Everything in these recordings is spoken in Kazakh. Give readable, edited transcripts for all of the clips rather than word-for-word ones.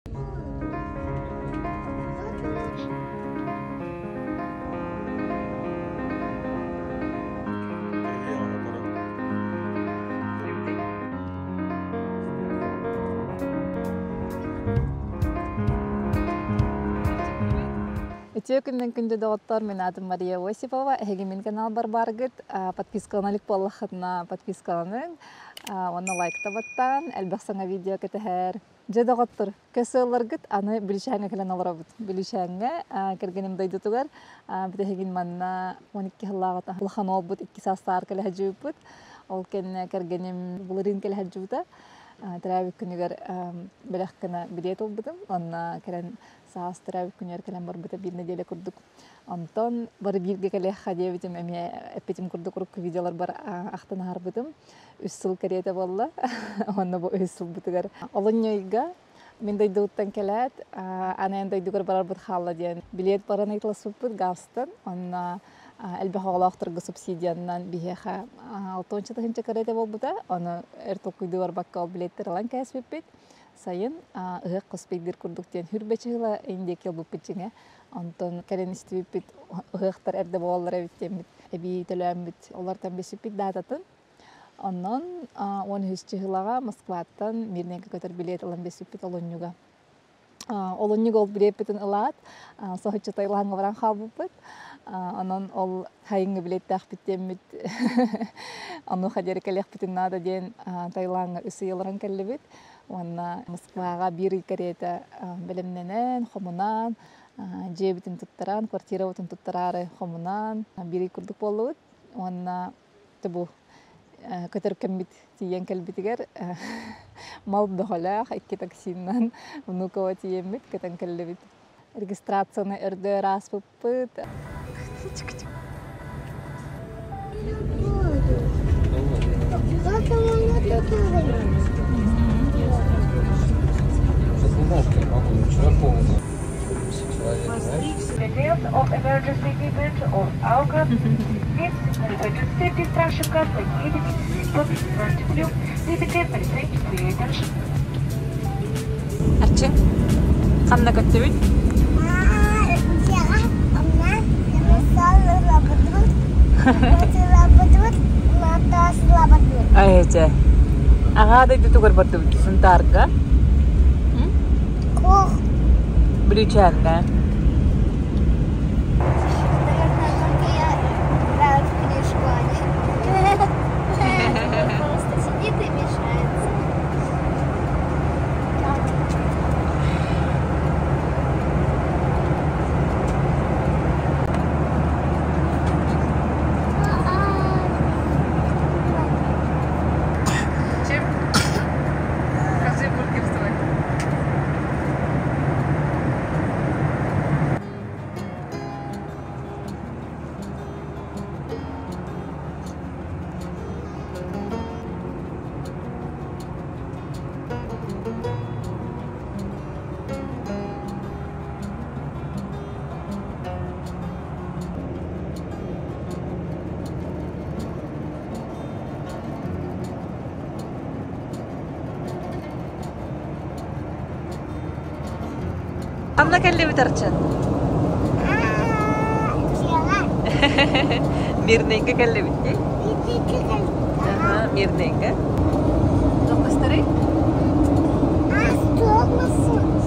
Итие күннен күнді доғыттар, мен адым Мария Осипова, Эгемин канал барбаргыт, подпискаланылық боллақытына подпискаланын, оны лайкта баттан, әлбәқ саңа видео кетігер. Же доғыттар, көсі оларгыт, аны білішәңі кілен олар бұд. Білішәңі кіргенім дайды тұғар, біті Эгемин манна 12 ғылағыта. Бұлхан ол бұд, 2 састар кілі әджі бұд. Ол кәне кіргенім бұлырын кілі әджі бұда. Тәрәбік күнігер біләқ кіна білет ол бұдым. Онна кәрен саас тәрәбік күнігер кәлем бар бұда бір неделе күрдік. Антон бары бірге кәлі қадия бітім, әме әппетім күрдік ұрық видеолар бар ақтан ағар бұдым. Үс сыл кәреті болла. Онна бұл үс сыл бұдығар. Олын ойға мен дайды ұттан кәләд, анайын дайдығыр барар бұд қала дейін. Білет баран айтыласы бұд ғастын. Онна әлбәқ оғылақтырғы субсидияннан бігеға 6-шы кәреті бол бұда. Оны әртіл күйді бар баққа ол білеттер алан кәсіп бет. Сайын ұғық қоспейдер күрдік дейін. Хүрбәчі ғыла әйіндек ел бұп бітчіңе. Антон кәрен істі бет ұғықтар әрді болалар әбіттен бет. Әбі төләм бет. Олардан бесіп бет дататын. Оннан 13-шы ғылаға Москваттан мирненгі көтір билет алан бесіп бет олонюға. Олонюға ол білет бетін ұлад. Соғытшы тайлағанға баран қал бұп бет. Онан ол хайыңғы билетті ақ біттен бет. Ону қадері кәлек бітін нада ден тайлағанға үсі елыран кәлі бет. Онна Москваға бір икареті білімненен, қомынан, же бітін тұттаран, квартира бітін тұттарары қомынан, бір икурдық болуыд. Онна тұбу көтіріп кәмбет тиен кәлбетігер мал доғалақ, әкке таксиннан внукова тиен бет, көтін кәлі бет. Регистрацияны үрді рас бұппыд. Details of emergency event of Alga, регистрации страшника, поедете, подтвердили, дебите, полицейский приедешь. Арчы, қанна көтті бит? Айче. Аға дайды тұғыр барды бит, сұнтарға? Кох. Білучәнға? Қамна кәлі бітарчын? Мирненгі кәлі бітті? Мирненгі. Жоқ қыстыры?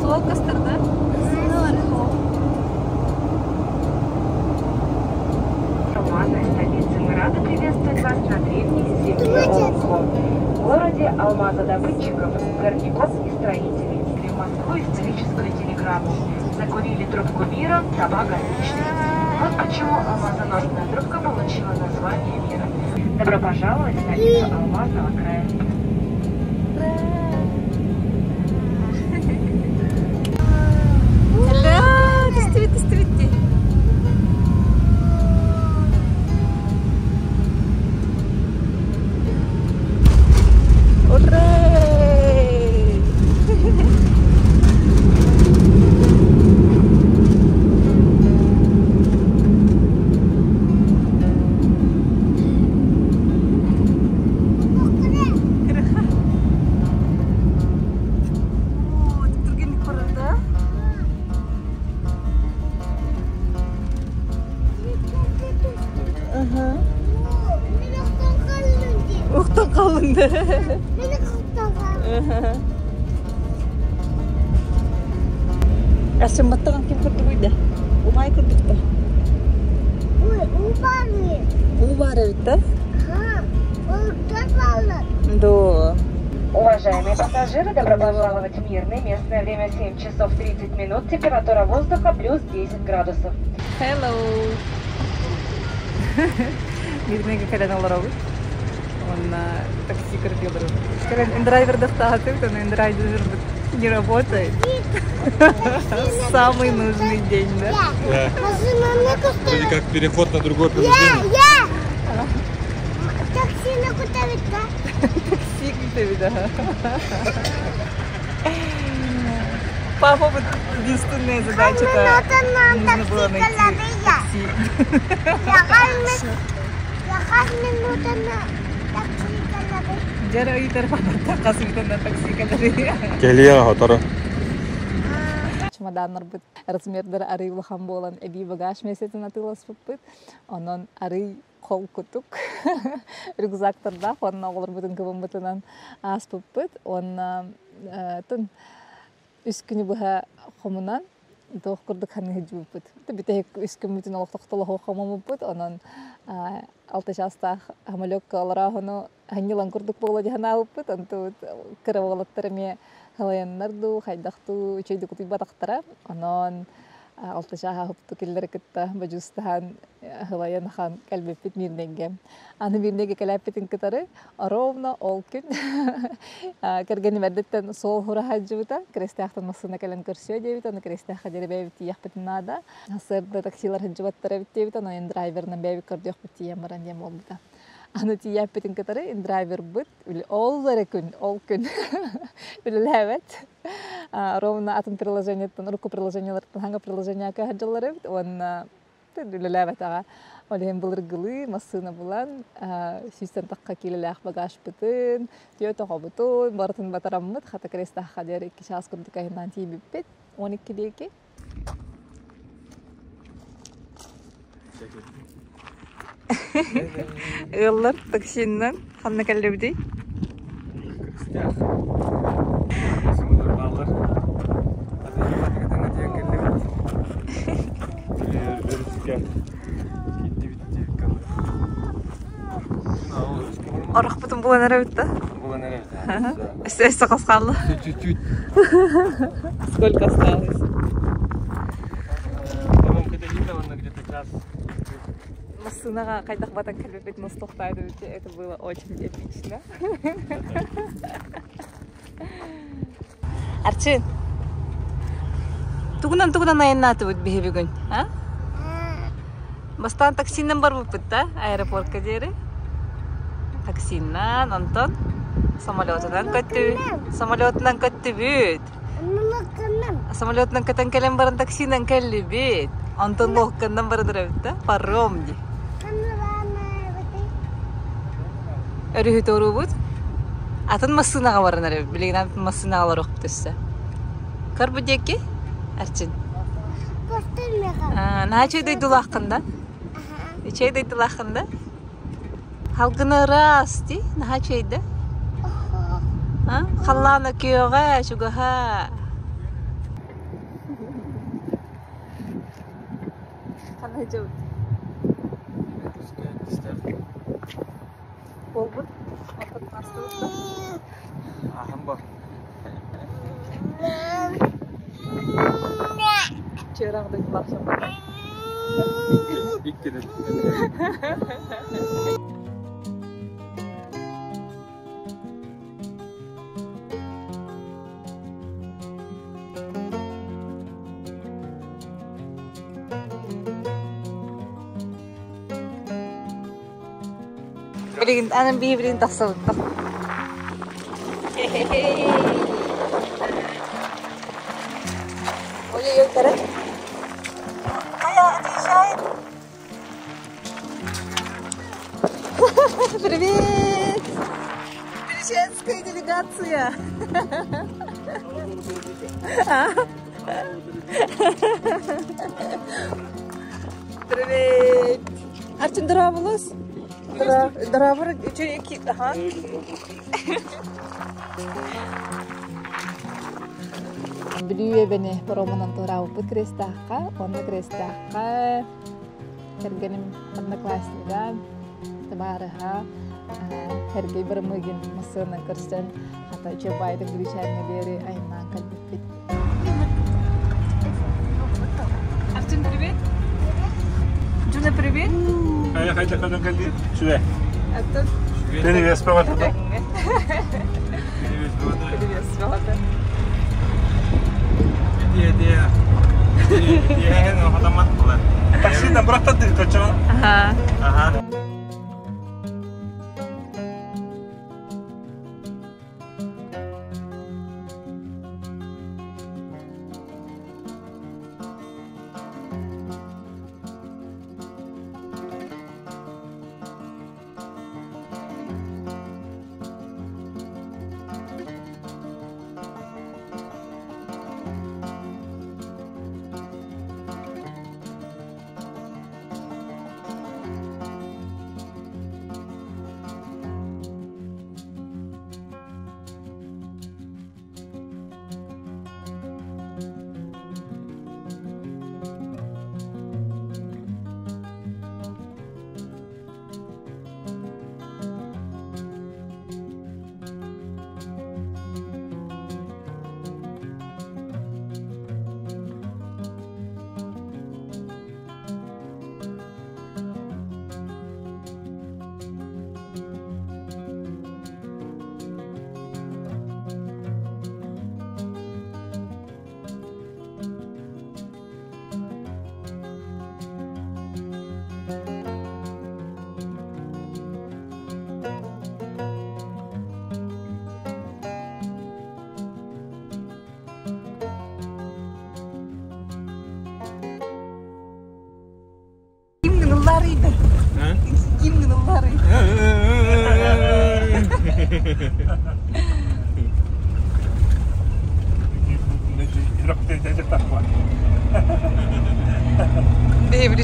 Сол қыстырды? Мы рады приветствовать вас на древней земле ООО. В городе алмазодобытчиков, горняков и строителей. В Москву историческую телеграмму. Закурили трубку мира, табак отличный. Вот почему алмазоносная трубка получила название мира. Добро пожаловать в столицу Алмазного края. Asam matang kim kurdu da. Umay kurdu da. Убары да? Да. Уважаемые пассажиры, добро пожаловать в Мирный. Местное время 7 часов 30 минут. Температура воздуха плюс 10 градусов. Hello. Мирный кадан аларабыз. Он такси кырдылар. Скажем, драйвер достаточно, но драйвер не работает. Самый нужный день, да? Да. Вроде как переход на другое приложение. Такси на куда ведь, да? Такси где-то, да. Папа, вот единственная задача-то нужно было найти такси. Жара итер папа такасыйдан на такси калары. Келия хатара. Чемоданнар бит размердер арый улахан болан эби багаж месетин атылас бит. Онон арый кол кутук рюкзактарда онна олар бүтүн кыбын бытынан ас бит. Онна тын үскүнү буга комунан дох курдук ханы хижу бит. Бите үскүн бүтүн олох токтоло хомом бит. Онон алтышаста хамалек аларахону ханилан курдук боло жана бит. Анту кыравалаттарме халаяннарду хайдахту чейди кутуй батактара. Онон алтышаха хупту киллер кытта бажустахан халаян хан калбепит мирнеге. Аны мирнеге калаппетин кытары ровно ол күн кергени мердеттен сол хурахаджута крестахтан масына кален көрсө дебит. Аны крестаха деребебит яхпетин нада. Сырда таксилар хаджубаттара бит. Аны драйвернан беби көрдөк бит ямаран дем болбута. Аны тияппетин кытары драйвер бит. Ол күн Или левет. Ровно атын приложениеттен, руку приложениялардан ханга приложенияка хаджалары бит. Он или левет ага. Олем булыргылы масына булан систем такка килелах багаж битин. Тиото хобутун бартын батараммыт хата креста хадер 2 час курдука хинан тибип бит. 12 деки. Yıllar taksinden hanna kalibdi. Арах потом була наравита. Остается каскала. Чуть-чуть. Сколько осталось? По-моему, где-то час. Масына кайдах батан калбепет мустохтайды. Это было очень эпично. Арчин. Тугунан айнаты бут бихи бүгүн, а? Бастан таксинен бар буппут да, аэропортка жери. Таксинен, онтон самолетунан көттү бүт. Самолетунан көтөн келен барын таксинен келли бүт. Онтон лохкандан барыдыр бүт да, паром ди. Өрүхү тору бут. Атын масынаға барынар, билеген атын масынаға лар оқып төссө. Көр бу деки? Арчин. Наха чөйдөй дулақында? Чөйдөй дулақында? Халгыны рас, ди? Наха чөйді? Халланы күйоға, шугаға. Қандай жауд? Болбут? Отын астылықта? Ахам бар. Чырағды құлақшам бар. Биктері. Bilin, anam bilin tasawuf. Ой-ой-ой, тара. Ая, отъезжает. Привет! Чеченская делегация. Привет! Арчин дыра болос? Драйвер iki aha. Beliau bene peromongan turau put kristaka, onda kristaka. Herganim pada kelas dan tebaraha. Hergai bermegin mesin kerjaan atau coba itu beliau dari ayam kalbit. Артем, привет. Джуна, привет. Я хотел куда ходить. Сюда. Это. Привет, спасибо. Привет, спасибо. Dia hanya khatamat pula. Taksi nabrak tadi tu cuma. Aha.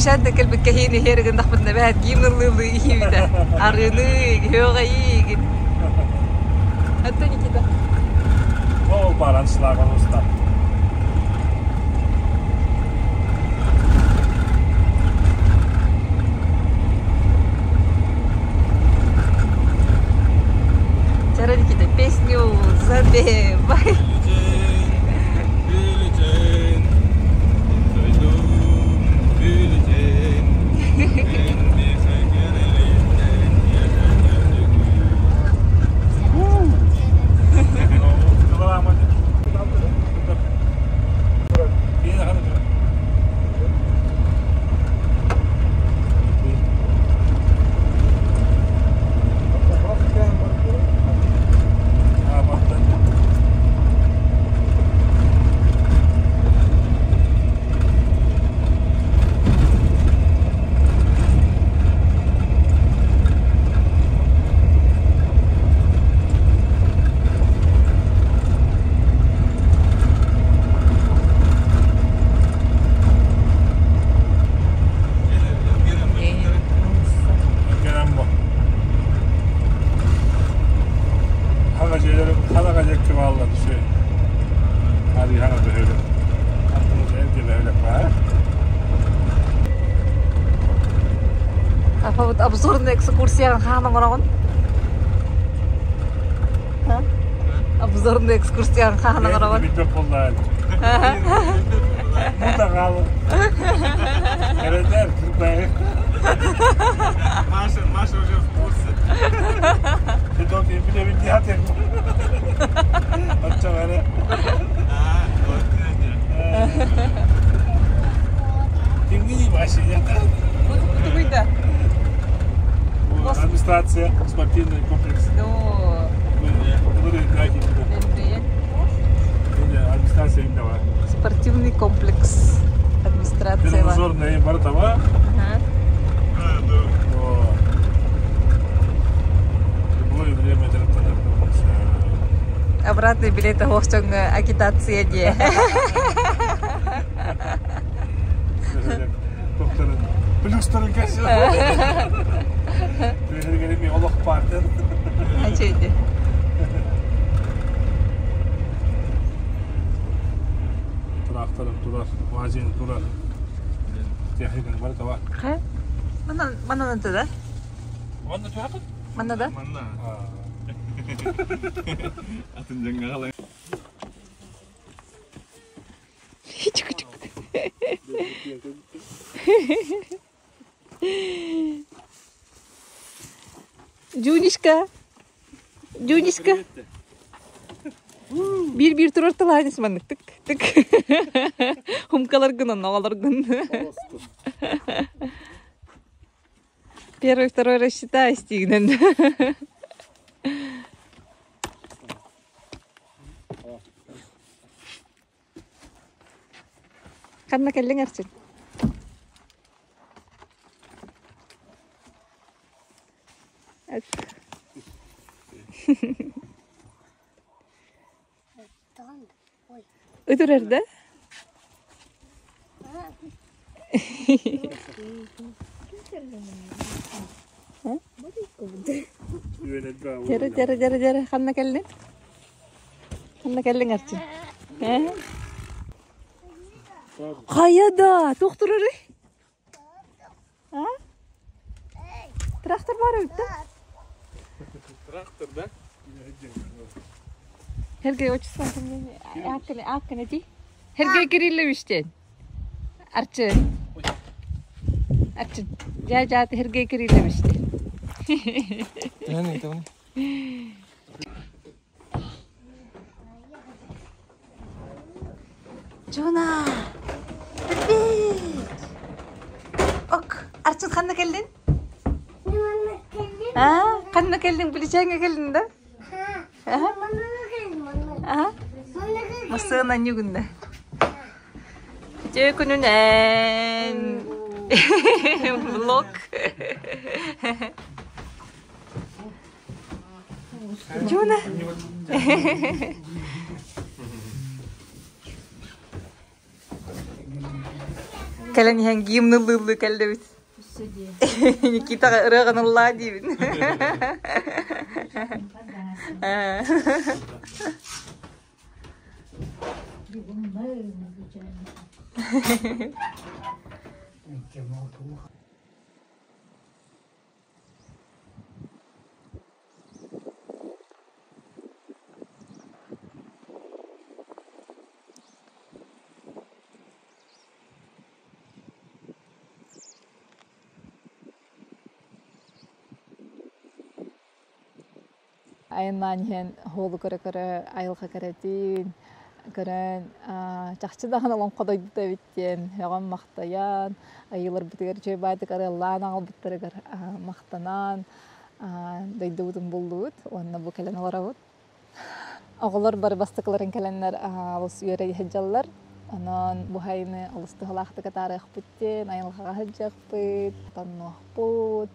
برشاد كلب كهيني هيرج نخبط نبات جيم اللي يهيدا عريني هو غيج هتني كده Oh, balans lah kalau start. Cara kita pesnyo zabe bye. Absurd ekskursi yang hana orang. Absurd ekskursi yang hana orang. Video pullar. Muda galo. Erenler Türkler. Maşa hoca kursu. Video bir de bir diyat ya. Açça böyle. Tinggi masih ya. Itu beda. Администрация, спортивный комплекс. Администрация именно. Спортивный комплекс. Администрация. Тренажерные бортова. Любое время тренироваться. Обратный билет хостинг агитация де. Doktorun. Плюс 40. vardı. Şeydi. Traktörüm durar, vaziyet durar. Tehlikeli var da var. Ha? Mana nanti da? Mana tuh apa? Mana da? Mana? Atın cengalı. Hiç küçük. Junishka. Junishka. Bir turartılar aynısı manık tık tık. Humkalar gınan, ağalar gınan. Первый, второй рассчитай, стигнен. Kanna kellin ersin. Ödür erde. Jara. Kanna kellin. Kanna kellin ersin. Kayada, doktor öyle. Ha? Traktör var orada. Traktör da. Herkese uçsan akın edi. Herkese kirillemiştin. Arçın. Jahat herkese kirillemiştin. Yani tamam. Jona. Ok, Arçın kanna geldin? Ha, kanna geldin, bileceğine geldin de. Ha? Masığın anyu günde. Cökününen. Vlog. Jona. Kalian yang gim nulu kalda bit. Kita iragan Allah dibin. Айынан хен холу көрө айылга керетин көрөн чакчыдаган алам кодойду да биттен яган мактаян айылар битер жой байды каралан албыттырыгар мактанан дойдубутун булдубут онна бу келен аларабыт оголор бары бастыкларын келеннер алыс үйөрө хеджаллар анан бу хайны алысты халактыка тарых биттен айылга хеджакпыт таннохпут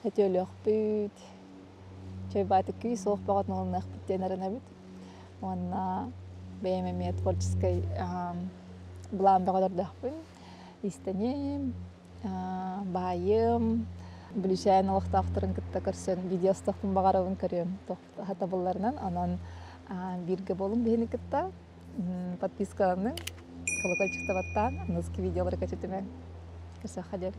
хетөлөхпүт Чайбаты күй соох багат нолнах биттенеренебит. Онна беймеме творческой блам багадардахпын. Истенем, байым, билишен алыктактырын кытта көрсөн видеостохпун багарабын көрөм. Хата булларынан анан бирге болун бени кытта подписканы колокольчик табаттан анысы видеолар көчөтөмөн. Көрсө хадер.